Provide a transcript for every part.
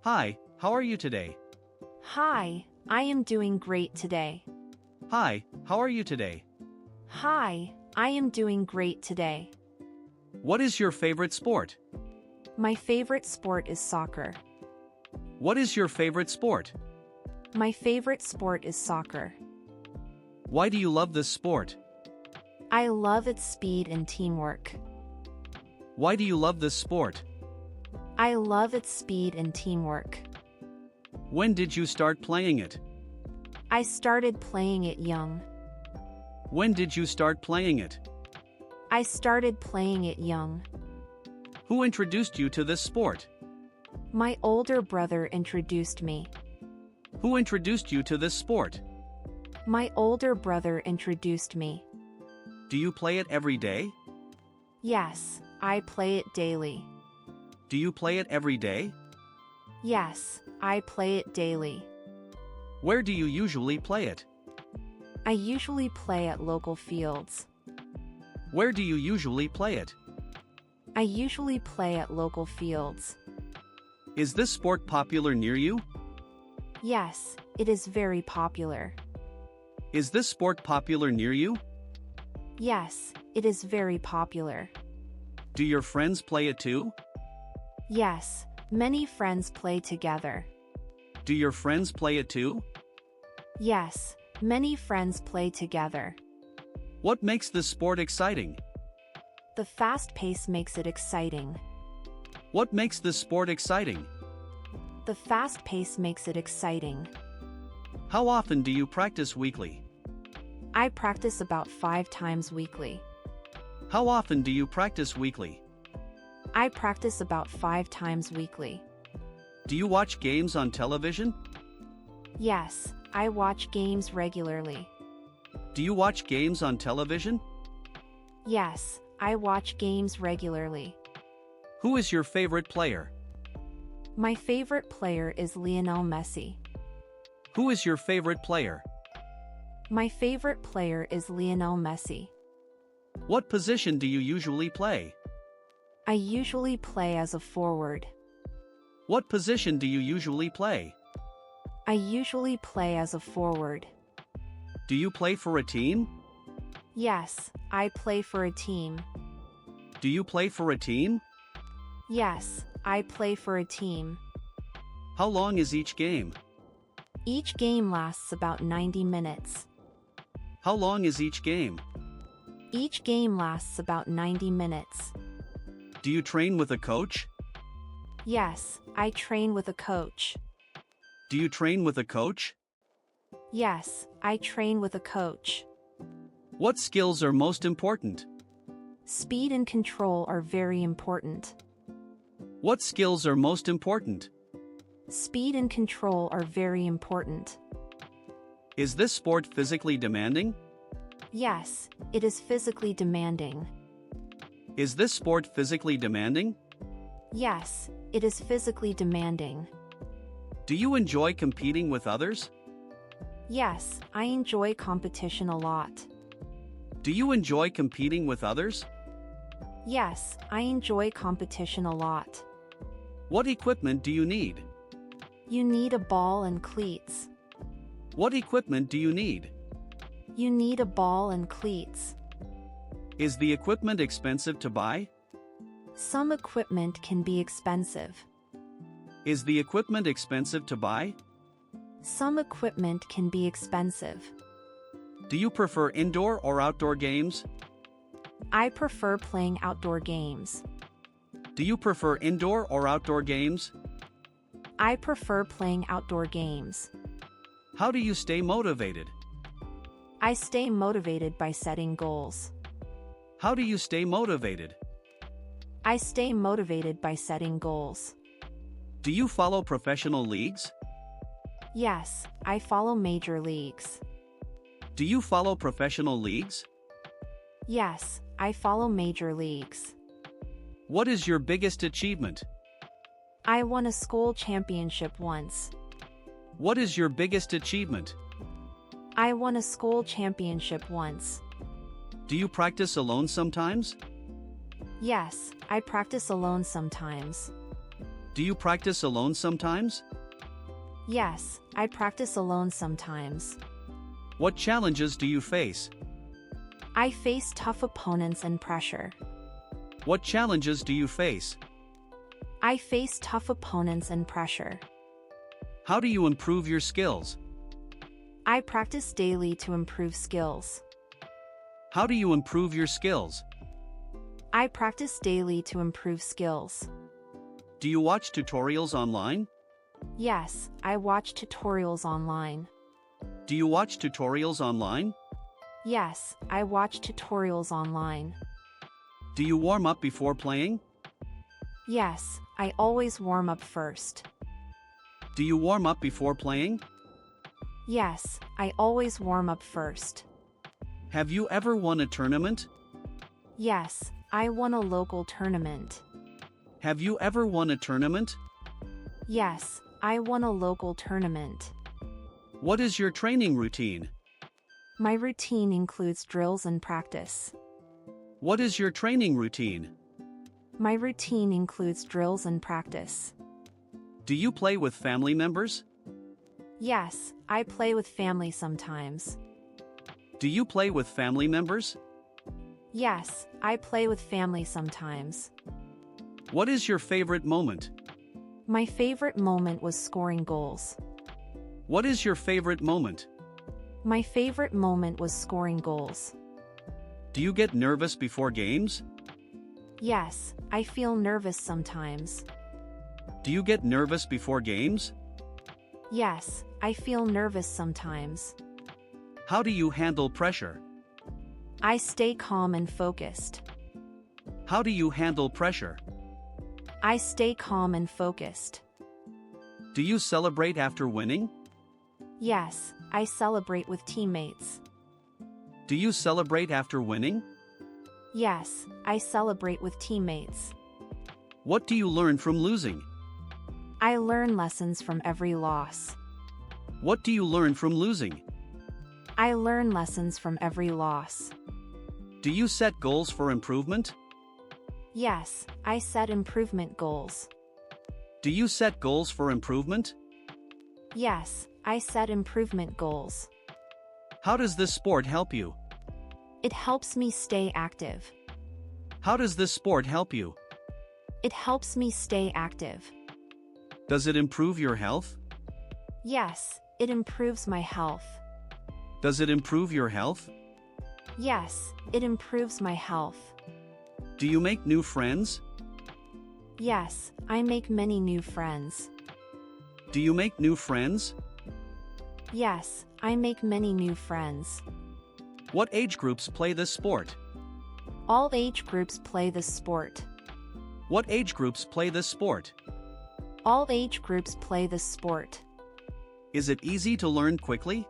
Hi, how are you today? Hi, I am doing great today. Hi, how are you today? Hi, I am doing great today. What is your favorite sport? My favorite sport is soccer. What is your favorite sport? My favorite sport is soccer. Why do you love this sport? I love its speed and teamwork. Why do you love this sport? I love its speed and teamwork. When did you start playing it? I started playing it young. When did you start playing it? I started playing it young. Who introduced you to this sport? My older brother introduced me. Who introduced you to this sport? My older brother introduced me. Do you play it every day? Yes, I play it daily. Do you play it every day? Yes, I play it daily. Where do you usually play it? I usually play at local fields. Where do you usually play it? I usually play at local fields. Is this sport popular near you? Yes, it is very popular. Is this sport popular near you? Yes, it is very popular. Do your friends play it too? Yes, many friends play together. Do your friends play it too? Yes, many friends play together. What makes this sport exciting? The fast pace makes it exciting. What makes this sport exciting? The fast pace makes it exciting. How often do you practice weekly? I practice about 5 times weekly. How often do you practice weekly? I practice about 5 times weekly. Do you watch games on television? Yes, I watch games regularly. Do you watch games on television? Yes, I watch games regularly. Who is your favorite player? My favorite player is Lionel Messi. Who is your favorite player? My favorite player is Lionel Messi. What position do you usually play? I usually play as a forward. What position do you usually play? I usually play as a forward. Do you play for a team? Yes, I play for a team. Do you play for a team? Yes, I play for a team. How long is each game? Each game lasts about 90 minutes. How long is each game? Each game lasts about 90 minutes. Do you train with a coach? Yes, I train with a coach. Do you train with a coach? Yes, I train with a coach. What skills are most important? Speed and control are very important. What skills are most important? Speed and control are very important. Is this sport physically demanding? Yes, it is physically demanding. Is this sport physically demanding? Yes, it is physically demanding. Do you enjoy competing with others? Yes, I enjoy competition a lot. Do you enjoy competing with others? Yes, I enjoy competition a lot. What equipment do you need? You need a ball and cleats. What equipment do you need? You need a ball and cleats. Is the equipment expensive to buy? Some equipment can be expensive. Is the equipment expensive to buy? Some equipment can be expensive. Do you prefer indoor or outdoor games? I prefer playing outdoor games. Do you prefer indoor or outdoor games? I prefer playing outdoor games. How do you stay motivated? I stay motivated by setting goals. How do you stay motivated? I stay motivated by setting goals. Do you follow professional leagues? Yes, I follow major leagues. Do you follow professional leagues? Yes, I follow major leagues. What is your biggest achievement? I won a school championship once. What is your biggest achievement? I won a school championship once. Do you practice alone sometimes? Yes, I practice alone sometimes. Do you practice alone sometimes? Yes, I practice alone sometimes. What challenges do you face? I face tough opponents and pressure. What challenges do you face? I face tough opponents and pressure. How do you improve your skills? I practice daily to improve skills. How do you improve your skills? I practice daily to improve skills. Do you watch tutorials online? Yes, I watch tutorials online. Do you watch tutorials online? Yes, I watch tutorials online. Do you warm up before playing? Yes, I always warm up first. Do you warm up before playing? Yes, I always warm up first. Have you ever won a tournament? Yes, I won a local tournament. Have you ever won a tournament? Yes, I won a local tournament. What is your training routine? My routine includes drills and practice. What is your training routine? My routine includes drills and practice. Do you play with family members? Yes, I play with family sometimes. Do you play with family members? Yes, I play with family sometimes. What is your favorite moment? My favorite moment was scoring goals. What is your favorite moment? My favorite moment was scoring goals. Do you get nervous before games? Yes, I feel nervous sometimes. Do you get nervous before games? Yes, I feel nervous sometimes. How do you handle pressure? I stay calm and focused. How do you handle pressure? I stay calm and focused. Do you celebrate after winning? Yes, I celebrate with teammates. Do you celebrate after winning? Yes, I celebrate with teammates. What do you learn from losing? I learn lessons from every loss. What do you learn from losing? I learn lessons from every loss. Do you set goals for improvement? Yes, I set improvement goals. Do you set goals for improvement? Yes, I set improvement goals. How does this sport help you? It helps me stay active. How does this sport help you? It helps me stay active. Does it improve your health? Yes, it improves my health. Does it improve your health? Yes, it improves my health. Do you make new friends? Yes, I make many new friends. Do you make new friends? Yes, I make many new friends. What age groups play this sport? All age groups play this sport. What age groups play this sport? All age groups play this sport. Is it easy to learn quickly?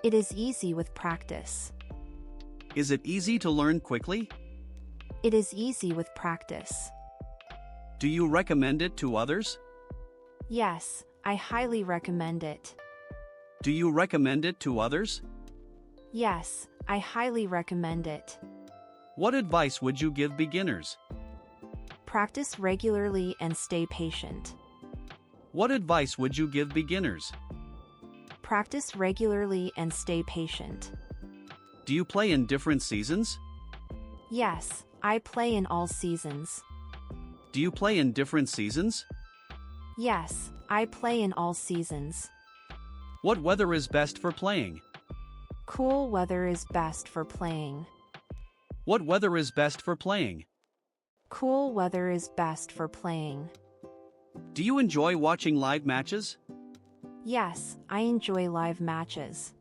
It is easy with practice. Is it easy to learn quickly? It is easy with practice. Do you recommend it to others? Yes, I highly recommend it. Do you recommend it to others? Yes, I highly recommend it. What advice would you give beginners? Practice regularly and stay patient. What advice would you give beginners? Practice regularly and stay patient. Do you play in different seasons? Yes, I play in all seasons. Do you play in different seasons? Yes, I play in all seasons. What weather is best for playing? Cool weather is best for playing. What weather is best for playing? Cool weather is best for playing. Do you enjoy watching live matches? Yes, I enjoy live matches.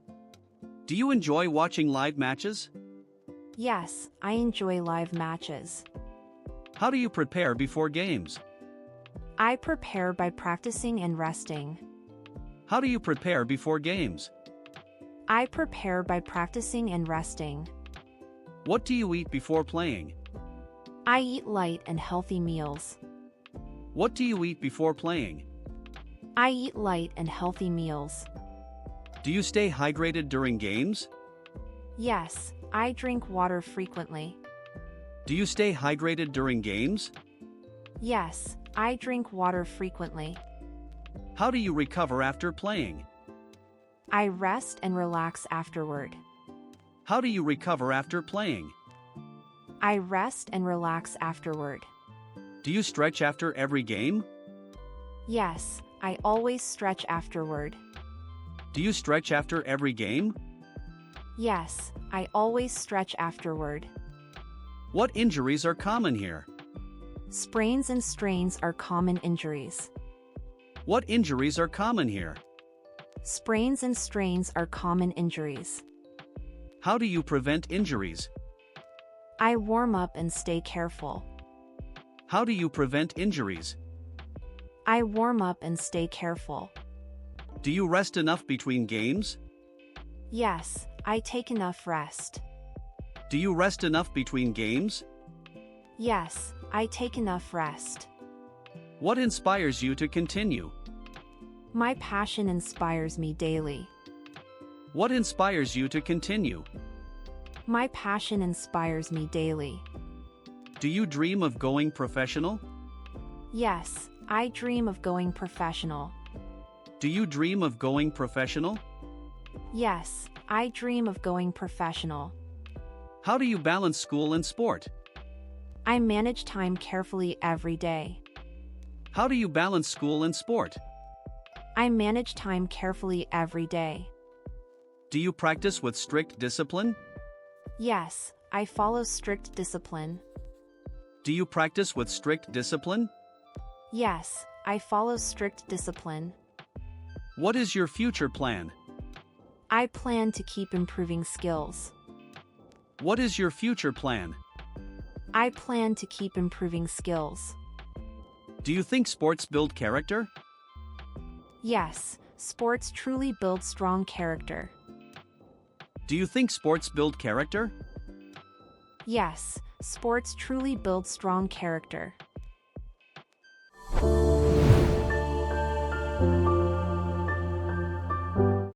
Do you enjoy watching live matches? Yes, I enjoy live matches. How do you prepare before games? I prepare by practicing and resting. How do you prepare before games? I prepare by practicing and resting. What do you eat before playing? I eat light and healthy meals. What do you eat before playing? I eat light and healthy meals. Do you stay hydrated during games? Yes, I drink water frequently. Do you stay hydrated during games? Yes, I drink water frequently. How do you recover after playing? I rest and relax afterward. How do you recover after playing? I rest and relax afterward. Do you stretch after every game? Yes, I always stretch afterward. Do you stretch after every game? Yes, I always stretch afterward. What injuries are common here? Sprains and strains are common injuries. What injuries are common here? Sprains and strains are common injuries. How do you prevent injuries? I warm up and stay careful. How do you prevent injuries? I warm up and stay careful. Do you rest enough between games? Yes, I take enough rest. Do you rest enough between games? Yes, I take enough rest. What inspires you to continue? My passion inspires me daily. What inspires you to continue? My passion inspires me daily. Do you dream of going professional? Yes, I dream of going professional. Do you dream of going professional? Yes, I dream of going professional. How do you balance school and sport? I manage time carefully every day. How do you balance school and sport? I manage time carefully every day. Do you practice with strict discipline? Yes, I follow strict discipline. Do you practice with strict discipline? Yes, I follow strict discipline. What is your future plan? I plan to keep improving skills. What is your future plan? I plan to keep improving skills. Do you think sports build character? Yes, sports truly build strong character. Do you think sports build character? Yes, sports truly build strong character.